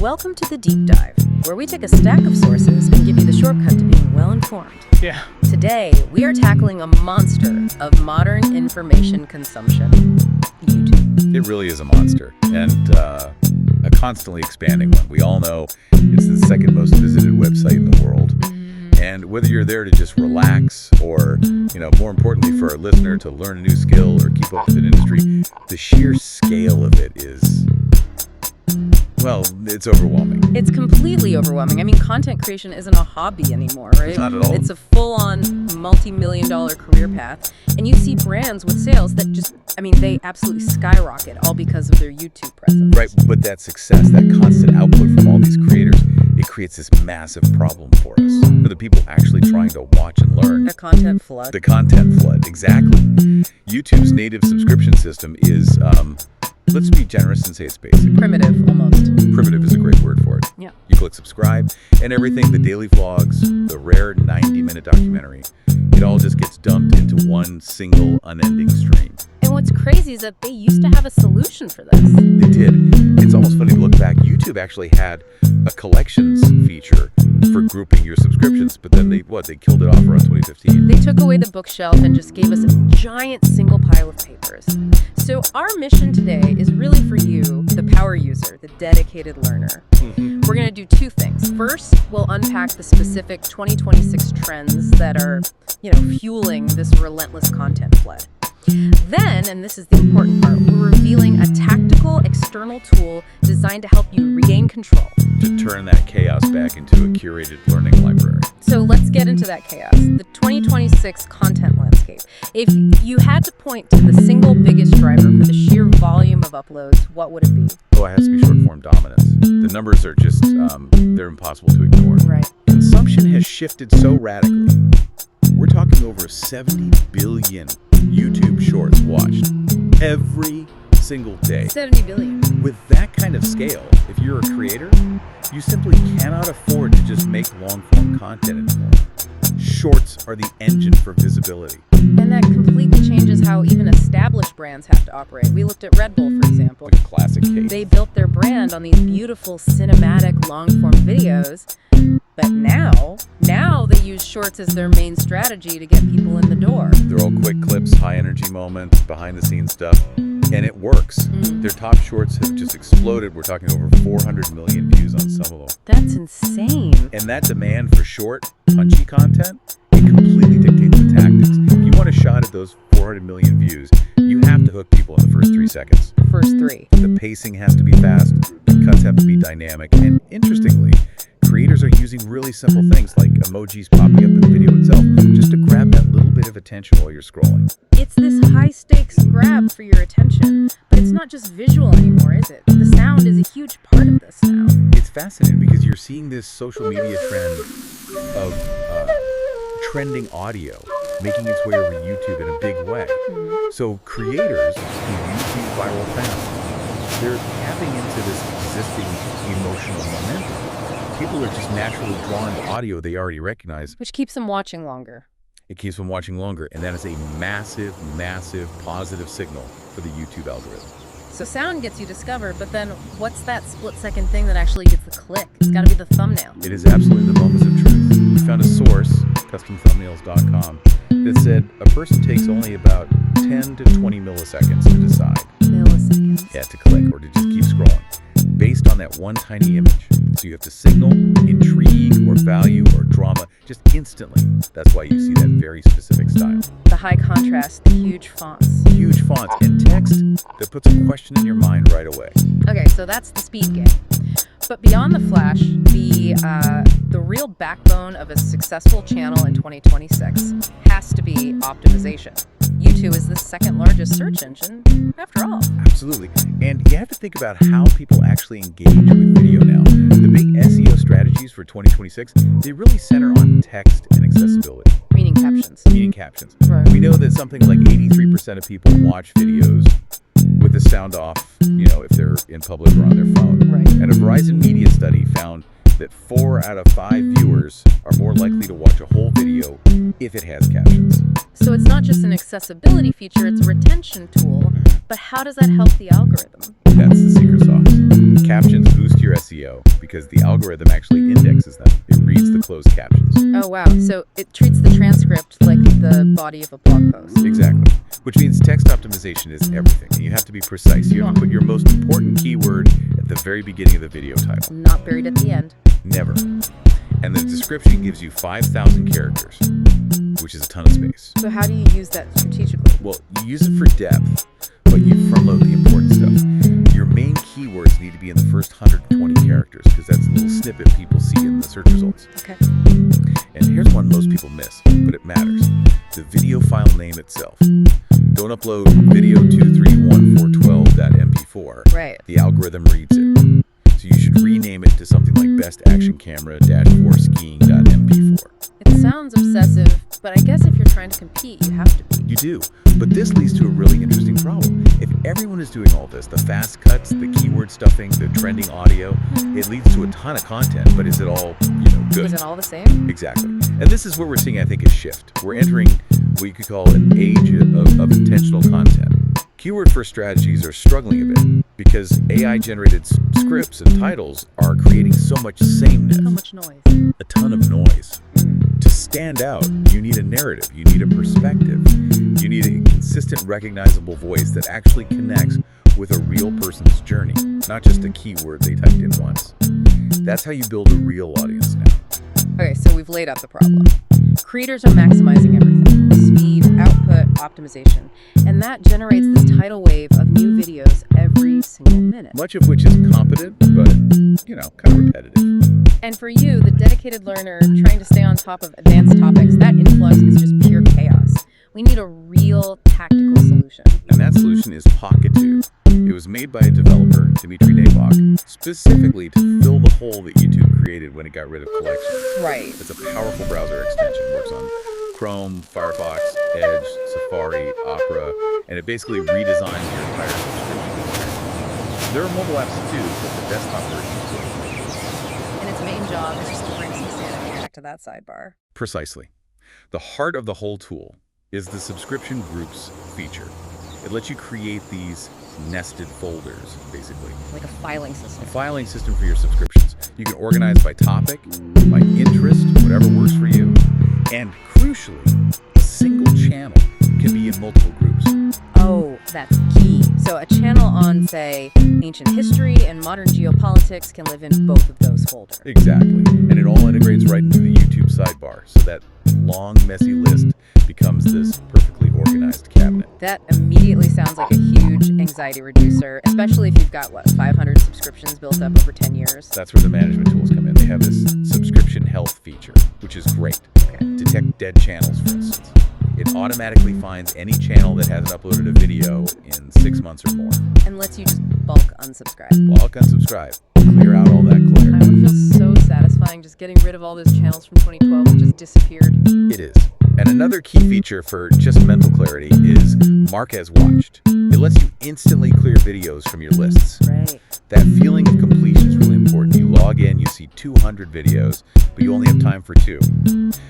Welcome to the Deep Dive, where we take a stack of sources and give you the shortcut to being well-informed. Yeah. Today, we are tackling a monster of modern information consumption, YouTube. It really is a monster, and a constantly expanding one. We all know it's the second most visited website in the world. And whether you're there to just relax or, more importantly for our listener to learn a new skill or keep up with an industry, the sheer scale of it is, well, it's overwhelming. It's completely overwhelming. I mean, content creation isn't a hobby anymore, right? Not at all. It's a full-on multi-million-dollar career path. And you see brands with sales that just, they absolutely skyrocket, all because of their YouTube presence. Right, but that success, that constant output from all these creators, it creates this massive problem for us, for the people actually trying to watch and learn. The content flood. The content flood, exactly. YouTube's native subscription system is, let's be generous and say it's basic. Primitive, almost. Primitive is a great word for it. Yeah. You click subscribe, and everything, the daily vlogs, the rare 90-minute documentary, it all just gets dumped into one single unending stream. And what's crazy is that they used to have a solution for this. They did. It's almost funny to look back. YouTube actually had a collections feature for grouping your subscriptions, but then they killed it off around 2015. They took away the bookshelf and just gave us a giant single pile of papers. So our mission today is really for you, the power user, the dedicated learner. We're going to do two things. First, we'll unpack the specific 2026 trends that are, fueling this relentless content flood. Then, and this is the important part, we're revealing a tactical external tool designed to help you regain control. To turn that chaos back into a curated learning library. So let's get into that chaos. The 2026 content landscape. If you had to point to the single biggest driver for the sheer volume of uploads, what would it be? Oh, it has to be short-form dominance. The numbers are just, they're impossible to ignore. Right. Consumption has shifted so radically. We're talking over 70 billion YouTube shorts watched every single day. 70 billion. With that kind of scale, if you're a creator, you simply cannot afford to just make long-form content anymore. Shorts are the engine for visibility. And that completely changes how even established brands have to operate. We looked at Red Bull, for example. Like a classic case. They built their brand on these beautiful cinematic long-form videos. But now they use shorts as their main strategy to get people in the door. They're all quick clips, high energy moments, behind the scenes stuff, and it works. Their top shorts have just exploded. We're talking over 400 million views on some of them. That's insane. And that demand for short, punchy content, it completely dictates the tactics. If you want a shot at those 400 million views, you have to hook people in the first 3 seconds. First 3. The pacing has to be fast, the cuts have to be dynamic, and interestingly, creators are using really simple things like emojis popping up in the video itself just to grab that little bit of attention while you're scrolling. It's this high-stakes grab for your attention, but it's not just visual anymore, is it? The sound is a huge part of this now. It's fascinating because you're seeing this social media trend of trending audio making its way over YouTube in a big way. So creators who use these viral sounds, they're tapping into this existing emotional momentum. People are just naturally drawn to audio they already recognize. Which keeps them watching longer. It keeps them watching longer, and that is a massive, massive positive signal for the YouTube algorithm. So sound gets you discovered, but then what's that split-second thing that actually gets the click? It's got to be the thumbnail. It is absolutely the moments of truth. We found a source, customthumbnails.com, that said a person takes only about 10 to 20 milliseconds to decide. Milliseconds. Yeah, to click or to just keep scrolling, based on that one tiny image. So you have to signal intrigue or value or drama just instantly. That's why you see that very specific style. The high contrast, the huge fonts. Huge fonts and text that puts a question in your mind right away. Okay, so that's the speed game. But beyond the flash, the real backbone of a successful channel in 2026 has to be optimization. YouTube is the second largest search engine, after all. Absolutely. And you have to think about how people actually engage with video now. The big SEO strategies for 2026, they really center on text and accessibility. Meaning captions. Meaning captions. Right. We know that something like 83% of people watch videos with the sound off, if they're in public or on their phone. Right. And a Verizon media study found that 4 out of 5 viewers are more likely to watch a whole video if it has captions. So it's not just an accessibility feature, it's a retention tool. But how does that help the algorithm? That's the secret sauce. Captions boost your SEO because the algorithm actually indexes them. It reads the closed captions. Oh, wow. So it treats the transcript like the body of a blog post. Exactly. Which means text optimization is everything. And you have to be precise. You have to put your most important keyword at the very beginning of the video title. Not buried at the end. Never. And the description gives you 5,000 characters, which is a ton of space. So how do you use that strategically? Well, you use it for depth, but you front-load the important stuff. Your main keywords need to be in the first 120 characters because that's the little snippet people see in the search results. Okay. And here's one most people miss, but it matters. The video file name itself. Don't upload video231.412.mp4. Right. The algorithm reads it. So you should rename it to something like best action camera -4skiing.mp4. It sounds obsessive, but I guess if you're trying to compete, you have to be. You do. But this leads to a really interesting problem. If everyone is doing all this, the fast cuts, the keyword stuffing, the trending audio, it leads to a ton of content, but is it all, good? Is it all the same? Exactly. And this is where we're seeing, I think, a shift. We're entering what you could call an age of intentional content. Keyword-first strategies are struggling a bit because AI-generated scripts and titles are creating so much sameness. How much noise? A ton of noise. To stand out, you need a narrative, you need a perspective, you need a consistent, recognizable voice that actually connects with a real person's journey, not just a keyword they typed in once. That's how you build a real audience now. Okay, so we've laid out the problem. Creators are maximizing everything. Speed, output, optimization. And that generates this tidal wave of new videos every single minute. Much of which is competent, but, kind of repetitive. And for you, the dedicated learner trying to stay on top of advanced topics, that influx is just pure chaos. We need a real tactical solution. And that solution is PocketTube. It was made by a developer, Dmitry, specifically to fill the hole that YouTube created when it got rid of collections. Right. It's a powerful browser extension. It works on Chrome, Firefox, Edge, Safari, Opera, and it basically redesigns your entire subscription experience. There are mobile apps too, but the desktop version is good. And its main job is just to bring some sanity back to that sidebar. Precisely. The heart of the whole tool is the subscription groups feature. It lets you create these nested folders, basically. Like a filing system. A filing system for your subscriptions. You can organize by topic, by interest, whatever works for you. And crucially, a single channel can be in multiple groups. Oh, that's key. So a channel on, say, ancient history and modern geopolitics can live in both of those folders. Exactly. And it all integrates right into the YouTube sidebar, so that long, messy list becomes this perfectly organized cabinet. That immediately sounds like a huge anxiety reducer, especially if you've got, 500 subscriptions built up over 10 years? That's where the management tools come in. They have this subscription health feature, which is great. Detect dead channels, for instance. It automatically finds any channel that hasn't uploaded a video in 6 months or more. And lets you just bulk unsubscribe. Bulk unsubscribe. Clear out all that clutter. It would feel so satisfying just getting rid of all those channels from 2012 that just disappeared. It is. And another key feature for just mental clarity is Mark as Watched. It lets you instantly clear videos from your lists. Right. That feeling of completion is really important. You log in, you see 200 videos, but you only have time for 2.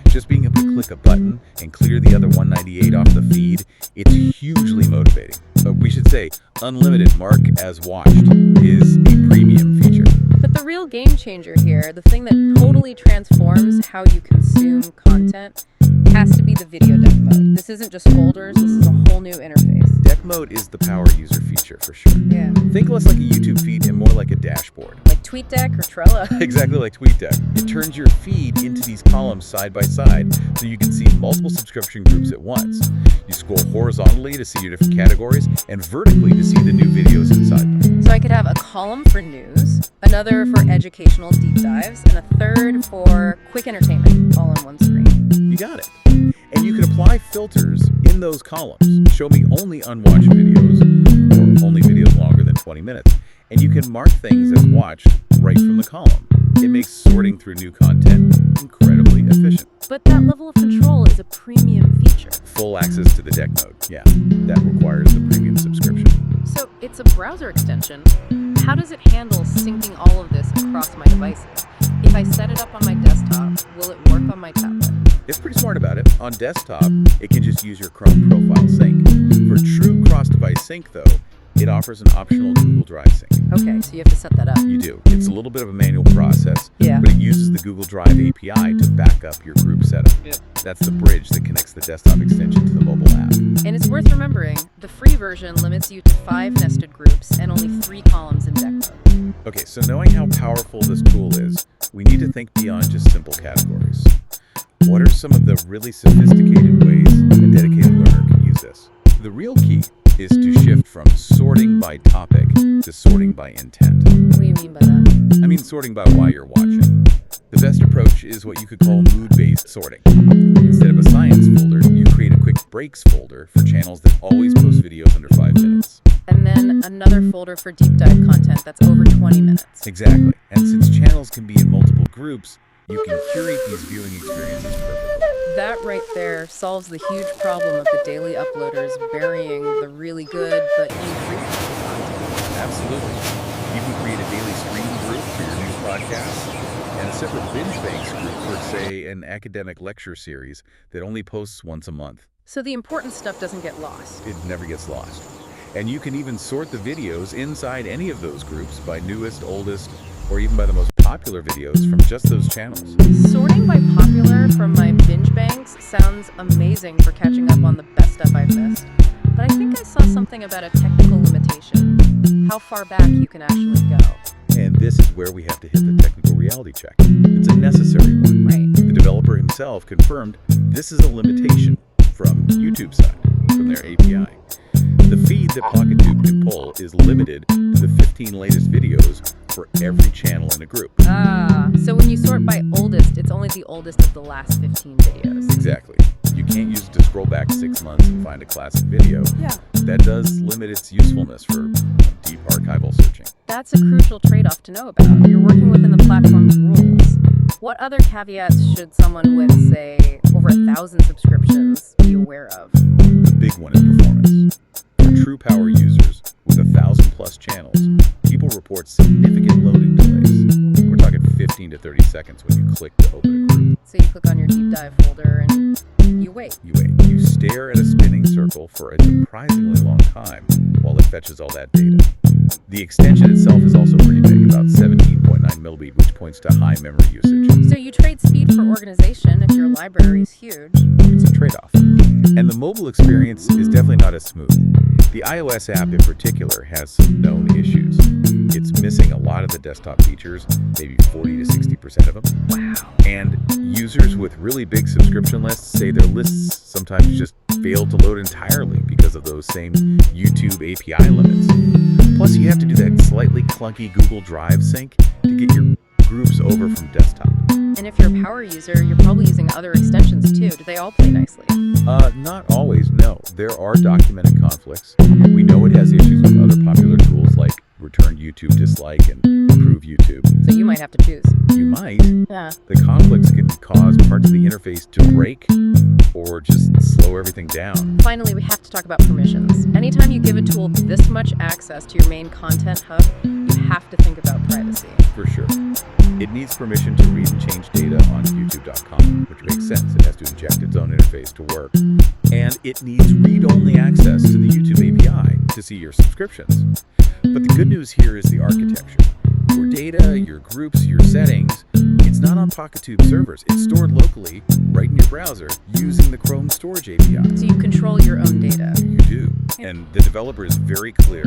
Just being able to click a button and clear the other 198 off the feed, it's hugely motivating. We should say unlimited Mark as Watched is a premium feature. But the real game changer here, the thing that totally transforms how you consume content, has to be the video deck mode. This isn't just folders, this is a whole new interface. Deck mode is the power user feature for sure. Yeah. Think less like a YouTube feed and more like a dashboard. Like TweetDeck or Trello. Exactly like TweetDeck. It turns your feed into these columns side by side so you can see multiple subscription groups at once. You scroll horizontally to see your different categories and vertically to see the new videos inside them. So I could have a column for news, another for educational deep dives, and a third for quick entertainment, all on one screen. You got it. And you can apply filters in those columns. Show me only unwatched videos or only videos longer than 20 minutes. And you can mark things as watched right from the column. It makes sorting through new content incredibly efficient. But that level of control is a premium feature. Full access to the deck mode. Yeah, that requires the premium subscription. So it's a browser extension. How does it handle syncing all of this across my devices? If I set it up on my desktop, will it work on my tablet? It's pretty smart about it. On desktop, it can just use your Chrome profile sync. For true cross-device sync, though, it offers an optional Google Drive sync. Okay, so you have to set that up. You do. It's a little bit of a manual process, Yeah. but it uses the Google Drive API to back up your group setup. Yeah. That's the bridge that connects the desktop extension to the mobile app. And it's worth remembering, the free version limits you to 5 nested groups and only 3 columns in deck mode. Okay, so knowing how powerful this tool is, we need to think beyond just simple categories. What are some of the really sophisticated ways a dedicated learner can use this? The real key is to shift from sorting by topic to sorting by intent. What do you mean by that? I mean sorting by why you're watching. The best approach is what you could call mood-based sorting. Instead of a science folder, you create a quick breaks folder for channels that always post videos under 5 minutes. And then another folder for deep dive content that's over 20 minutes. Exactly. And since channels can be in multiple groups, you can curate these viewing experiences perfectly. That right there solves the huge problem of the daily uploaders burying the really good but infrequent content. Absolutely. You can create a daily stream group for your news podcast and a separate binge banks group for, say, an academic lecture series that only posts once a month. So the important stuff doesn't get lost. It never gets lost. And you can even sort the videos inside any of those groups by newest, oldest, or even by the most popular videos from just those channels. Sorting by popular from my binge banks sounds amazing for catching up on the best stuff I've missed. But I think I saw something about a technical limitation. How far back you can actually go. And this is where we have to hit the technical reality check. It's a necessary one. Right. The developer himself confirmed this is a limitation from YouTube's side, from their API. The feed that PocketTube can pull is limited to the 15 latest videos for every channel in a group. So when you sort by oldest, it's only the oldest of the last 15 videos. Exactly. You can't use it to scroll back 6 months and find a classic video. Yeah. That does limit its usefulness for deep archival searching. That's a crucial trade-off to know about. You're working within the platform's rules. What other caveats should someone with, say, over 1,000 subscriptions be aware of? The big one is performance. For true power users with 1,000+ channels, people report significant loading delays. We're talking 15 to 30 seconds when you click to open a group. So you click on your deep dive folder and you wait. You wait. You stare at a spinning circle for a surprisingly long time while it fetches all that data. The extension itself is also pretty big, about 17.9 MB, which points to high memory usage. So you trade speed for organization if your library is huge. It's a trade-off. And the mobile experience is definitely not as smooth. The iOS app in particular has some known issues. It's missing a lot of the desktop features, maybe 40 to 60% of them. Wow. And users with really big subscription lists say their lists sometimes just fail to load entirely because of those same YouTube API limits. Plus, you have to do that slightly clunky Google Drive sync to get your groups over from desktop. And if you're a power user, you're probably using other extensions too. Do they all play nicely? Not always, no. There are documented conflicts. We know it has issues with other popular tools like return YouTube dislike and improve YouTube. So you might have to choose. You might. Yeah. The conflicts can cause parts of the interface to break or just slow everything down. Finally, we have to talk about permissions. Anytime you give a tool this much access to your main content hub, you have to think about privacy. For sure. It needs permission to read and change data on YouTube.com, which makes sense. It has to inject its own interface to work. And it needs read-only access to the YouTube API to see your subscriptions. But the good news here is the architecture. Your data, your groups, your settings, it's not on PocketTube servers. It's stored locally, right in your browser, using the Chrome storage API. So you control your own data. You do. And the developer is very clear,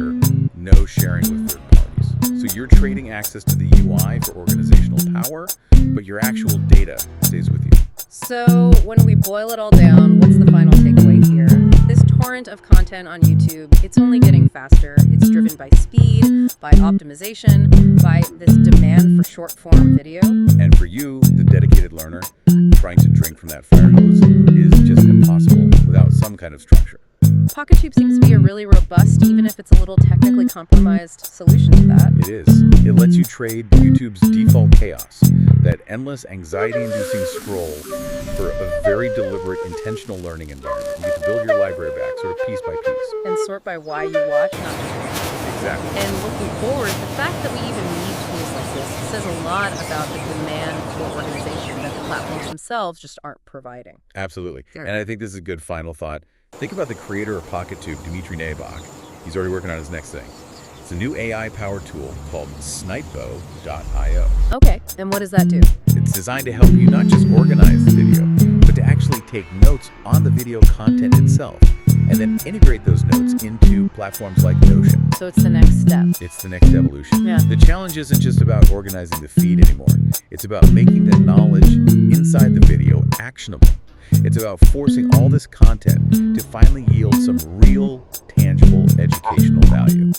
no sharing with third parties. So you're trading access to the UI for organizational power, but your actual data stays with you. So when we boil it all down, what's the final takeaway here? This torrent of content on YouTube, it's only getting faster. It's driven by speed, by optimization, by this demand for short-form video. And for you, the dedicated learner, trying to drink from that fire hose is just impossible without some kind of structure. PocketTube seems to be a really robust, even if it's a little technically compromised, solution to that. It is. It lets you trade YouTube's default chaos, that endless anxiety-inducing scroll, for a very deliberate, intentional learning environment. You get to build your library back, sort of piece by piece. And sort by why you watch, not just when. Exactly. And looking forward, the fact that we even need tools like this says a lot about the demand for organization that the platforms themselves just aren't providing. Absolutely. Sure. And I think this is a good final thought. Think about the creator of PocketTube, Dmitry Nabok. He's already working on his next thing. It's a new AI-powered tool called Snipebo.io. Okay, and what does that do? It's designed to help you not just organize the video, but to actually take notes on the video content itself, and then integrate those notes into platforms like Notion. So it's the next step. It's the next evolution. Yeah. The challenge isn't just about organizing the feed anymore. It's about making the knowledge inside the video actionable. It's about forcing all this content to finally yield some real, tangible educational value.